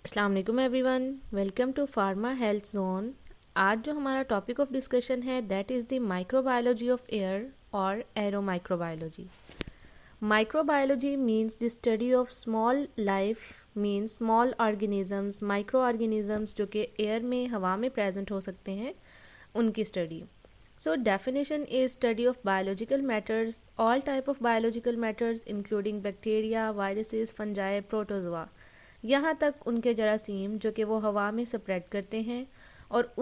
अस्सलाम वालेकुम everyone, welcome to pharma health zone. आज जो हमारा टॉपिक ऑफ डिस्कशन है that is the microbiology of air और aero microbiology. Microbiology means the study of small life, means small organisms, micro organisms जो कि air में, हवा में प्रेजेंट हो सकते हैं, उनकी study. So definition is study of biological matters, all type of biological matters including bacteria, viruses, fungi, protozoa, यहाँ तक उनके जरासीम जो कि वो हवा में स्प्रेड करते हैं और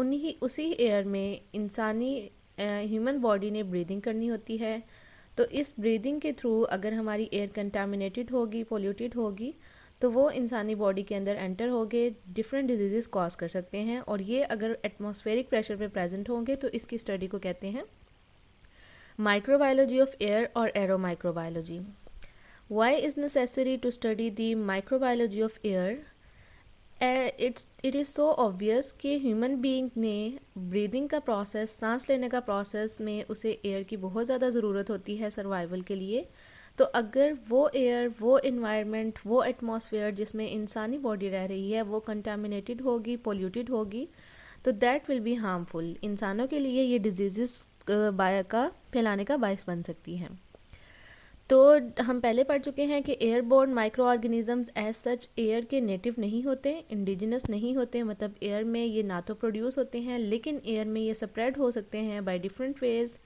उसी एयर में इंसानी ह्यूमन बॉडी ने ब्रीदिंग करनी होती है। तो इस ब्रीदिंग के थ्रू अगर हमारी एयर कंटामिनेटेड होगी, पोल्यूटेड होगी, तो वो इंसानी बॉडी के अंदर एंटर होंगे, डिफरेंट डिजीज़ कॉज कर सकते हैं। और ये अगर एटमॉस्फेरिक प्रेशर पे प्रेजेंट होंगे तो इसकी स्टडी को कहते हैं माइक्रोबायोलॉजी ऑफ एयर और aero microbiology. Why is necessary to study the microbiology of air? It is so obvious कि ह्यूमन बीइंग ने ब्रीदिंग का प्रोसेस, सांस लेने का प्रोसेस में उसे एयर की बहुत ज़्यादा ज़रूरत होती है सर्वाइवल के लिए। तो अगर वो एयर, वो इन्वायरमेंट, वो एटमॉस्फेयर जिसमें इंसानी बॉडी रह रही है वो कंटामिनेटेड होगी, पोल्यूटेड होगी, तो दैट विल बी हार्मफुल। इंसानों के लिए ये डिजीज़ का फैलाने का बायस बन सकती हैं। तो हम पहले पढ़ चुके हैं कि airborne microorganisms as such air के नेटिव नहीं होते, इंडिजिनस नहीं होते, मतलब एयर में ये ना तो प्रोड्यूस होते हैं लेकिन एयर में ये स्प्रेड हो सकते हैं by different ways.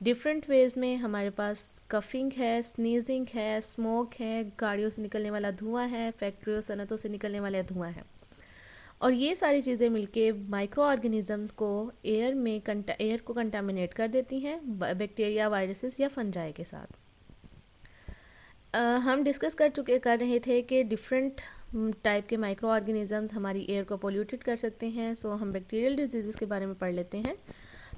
Different ways में हमारे पास कफिंग है, स्नीजिंग है, स्मोक है, गाड़ियों से निकलने वाला धुआं है, फैक्ट्रियों, सनतों से निकलने वाला धुआं है। और ये सारी चीज़ें मिलके माइक्रो ऑर्गेनिजम्स को एयर को कंटामिनेट कर देती हैं बैक्टीरिया, वायरसेस या फंजाई के साथ। हम डिस्कस कर रहे थे कि डिफरेंट टाइप के माइक्रो ऑर्गेनिजम्स हमारी एयर को पोल्यूटेड कर सकते हैं। सो हम बैक्टीरियल डिजीज़ के बारे में पढ़ लेते हैं।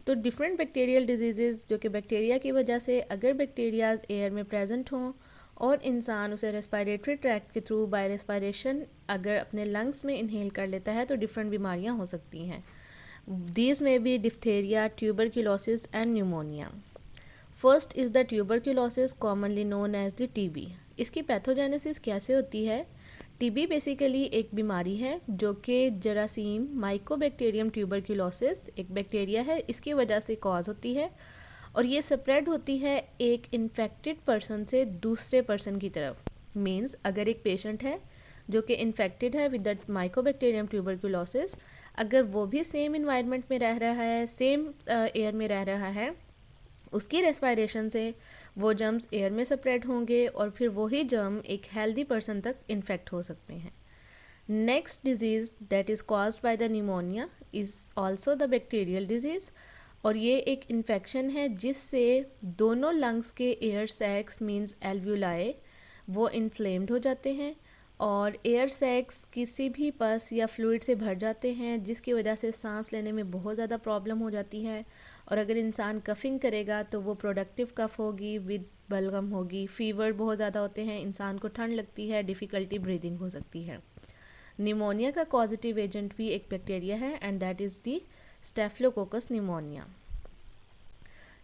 तो डिफरेंट बैक्टीरियल डिजीज़ जो कि बैक्टीरिया की वजह से, अगर बैक्टीरियाज एयर में प्रेजेंट हों और इंसान उसे रेस्पिरेटरी ट्रैक्ट के थ्रू बाय रेस्पिरेशन अगर अपने लंग्स में इनहेल कर लेता है तो डिफरेंट बीमारियाँ हो सकती हैं। These may be diphtheria, tuberculosis and pneumonia. First is the tuberculosis, commonly known as the TB. इसकी पैथोजेनेसिस कैसे होती है? टीबी बेसिकली एक बीमारी है जो कि जरासीम माइकोबैक्टीरियम ट्यूबरक्यूलोसिस एक बैक्टीरिया है, इसकी वजह से कॉज होती है और ये स्प्रेड होती है एक इन्फेक्टेड पर्सन से दूसरे पर्सन की तरफ। मीन्स अगर एक पेशेंट है जो कि इन्फेक्टेड है विद द माइकोबैक्टीरियम ट्यूबरक्यूलोसिस, अगर वो भी सेम इन्वायरमेंट में रह रहा है, सेम एयर में रह रहा है, उसकी रेस्पिरेशन से वो जर्म्स एयर में स्प्रेड होंगे और फिर वही जर्म एक हेल्दी पर्सन तक इन्फेक्ट हो सकते हैं। Next disease that is caused by the pneumonia is also the bacterial disease और ये एक इन्फेक्शन है जिससे दोनों लंग्स के एयर सैक्स मीन्स एल्व्यूलाई वो इन्फ्लेम्ड हो जाते हैं और एयर सैक्स किसी भी पस या फ्लूइड से भर जाते हैं जिसकी वजह से सांस लेने में बहुत ज़्यादा प्रॉब्लम हो जाती है। और अगर इंसान कफिंग करेगा तो वो प्रोडक्टिव कफ होगी, विद बलगम होगी, फीवर बहुत ज़्यादा होते हैं, इंसान को ठंड लगती है, डिफ़िकल्टी ब्रीदिंग हो सकती है। निमोनिया का पॉजिटिव एजेंट भी एक बैक्टीरिया है and that is the staphylococcus pneumonia.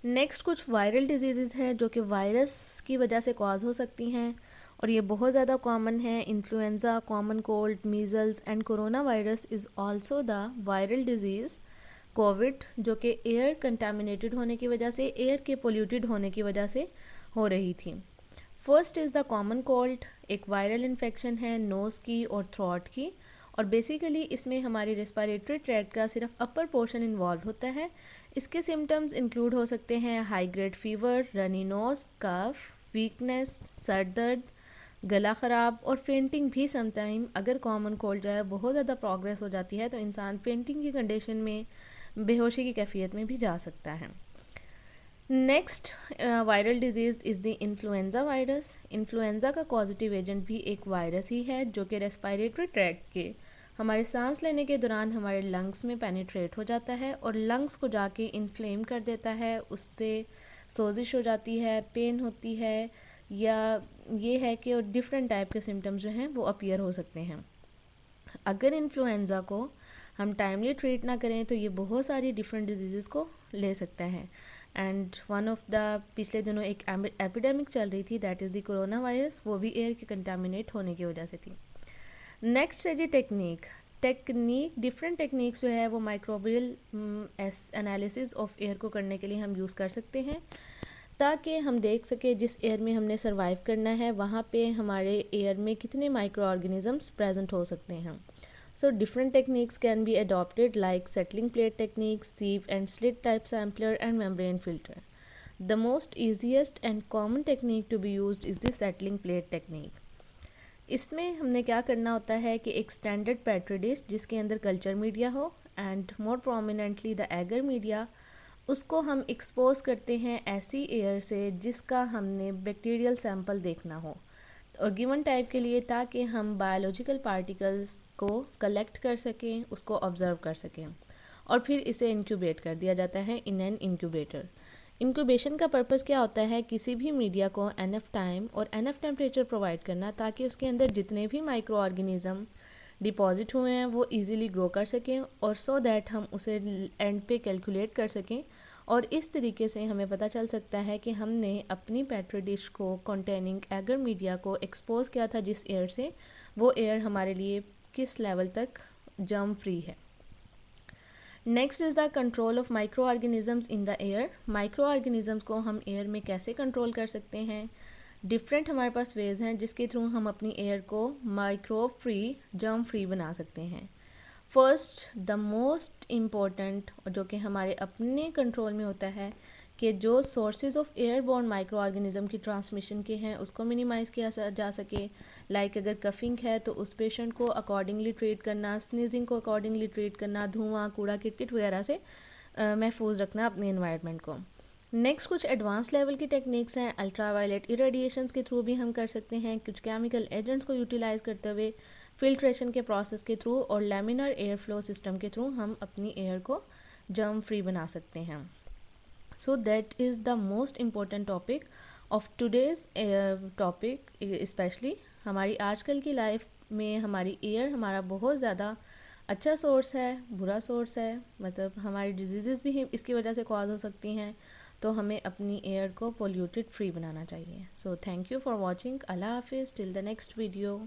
Next कुछ वायरल डिजीज़ हैं जो कि वायरस की वजह से कॉज हो सकती हैं और ये बहुत ज़्यादा कॉमन है। Influenza, common cold, measles and corona virus is also the viral disease. Covid जो कि एयर कंटामिनेटेड होने की वजह से, एयर के पोल्यूटेड होने की वजह से हो रही थी। First is the common cold, एक वायरल इन्फेक्शन है नोज़ की और थ्रोट की और बेसिकली इसमें हमारी रेस्पिरेटरी ट्रैक्ट का सिर्फ अपर पोर्शन इन्वॉल्व होता है। इसके सिम्टम्स इंक्लूड हो सकते हैं high grade fever, runny nose, cough, weakness, सर दर्द, गला ख़राब और फेंटिंग भी समटाइम। अगर कॉमन कोल्ड जो है बहुत ज़्यादा प्रोग्रेस हो जाती है तो इंसान फेंटिंग की कंडीशन में, बेहोशी की कैफियत में भी जा सकता है। Next viral disease is the influenza virus. Influenza का पॉजिटिव एजेंट भी एक वायरस ही है जो कि रेस्पिरेटरी ट्रैक्ट के हमारे सांस लेने के दौरान हमारे लंग्स में पेनिट्रेट हो जाता है और लंग्स को जाके इन्फ्लेम कर देता है, उससे सोजिश हो जाती है, पेन होती है, या ये है कि डिफरेंट टाइप के सिम्टम्स जो हैं वो अपीयर हो सकते हैं। अगर इन्फ्लुएंज़ा को हम टाइमली ट्रीट ना करें तो ये बहुत सारी डिफरेंट डिजीज़ को ले सकता है। एंड वन ऑफ द पिछले दिनों एक एपिडेमिक चल रही थी, that is the corona virus, वो भी एयर के कंटामिनेट होने की वजह से थी। नेक्स्ट है जी टेक्निक डिफरेंट टेक्निक्स जो है वो माइक्रोबियल एनालिसिस ऑफ एयर को करने के लिए हम यूज़ कर सकते हैं, ताकि हम देख सके जिस एयर में हमने सरवाइव करना है वहाँ पे हमारे एयर में कितने माइक्रो ऑर्गेनिजम्स प्रेजेंट हो सकते हैं। So different techniques can be adopted like settling plate technique, sieve and slit type sampler and membrane filter. The most easiest and common technique to be used is the settling plate technique. इसमें हमने क्या करना होता है कि एक standard petri dish जिसके अंदर कल्चर मीडिया हो and more prominently the agar media, उसको हम एक्सपोज करते हैं ऐसी एयर से जिसका हमने बैक्टीरियल सैंपल देखना हो और गिवन टाइप के लिए, ताकि हम बायोलॉजिकल पार्टिकल्स को कलेक्ट कर सकें, उसको ऑब्ज़र्व कर सकें और फिर इसे इंक्यूबेट कर दिया जाता है इन एन इंक्यूबेटर। इंक्यूबेशन का पर्पज़ क्या होता है, किसी भी मीडिया को एनफ टाइम और एनफ टेम्परेचर प्रोवाइड करना ताकि उसके अंदर जितने भी माइक्रो ऑर्गेनिज़म डिपॉजिट हुए हैं वो इजीली ग्रो कर सकें और सो दैट हम उसे एंड पे कैलकुलेट कर सकें। और इस तरीके से हमें पता चल सकता है कि हमने अपनी पेट्री डिश को कंटेनिंग एगर मीडिया को एक्सपोज किया था जिस एयर से, वो एयर हमारे लिए किस लेवल तक जर्म फ्री है। Next is the control of micro organisms in the air. Micro organisms को हम एयर में कैसे कंट्रोल कर सकते हैं। डिफरेंट हमारे पास वेज हैं जिसके थ्रू हम अपनी एयर को माइक्रोब फ्री, जर्म फ्री बना सकते हैं। फर्स्ट द मोस्ट इम्पॉर्टेंट, जो कि हमारे अपने कंट्रोल में होता है, कि जो sources of airborne micro organism की ट्रांसमिशन के हैं उसको मिनिमाइज़ किया जा सके। लाइक अगर कफिंग है तो उस पेशेंट को अकॉर्डिंगली ट्रीट करना, स्नीजिंग को अकॉर्डिंगली ट्रीट करना, धुआं, कूड़ा किटकिट वगैरह से महफूज रखना अपने इन्वायरमेंट को। नेक्स्ट कुछ एडवांस लेवल की टेक्निक्स हैं, अल्ट्रावायलेट इरेडिएशंस के थ्रू भी हम कर सकते हैं, कुछ केमिकल एजेंट्स को यूटिलाइज़ करते हुए, फिल्ट्रेशन के प्रोसेस के थ्रू और लैमिनार एयर फ्लो सिस्टम के थ्रू हम अपनी एयर को जर्म फ्री बना सकते हैं। So that is the most important topic of today's topic. Specially हमारी आजकल की लाइफ में हमारी एयर हमारा बहुत ज़्यादा अच्छा सोर्स है, बुरा सोर्स है, मतलब हमारी डिजीज़ भी इसकी वजह से कॉज हो सकती हैं, तो हमें अपनी एयर को पोल्यूटेड फ्री बनाना चाहिए। So thank you for watching. अल्लाह हाफिज़, टिल द नेक्स्ट वीडियो।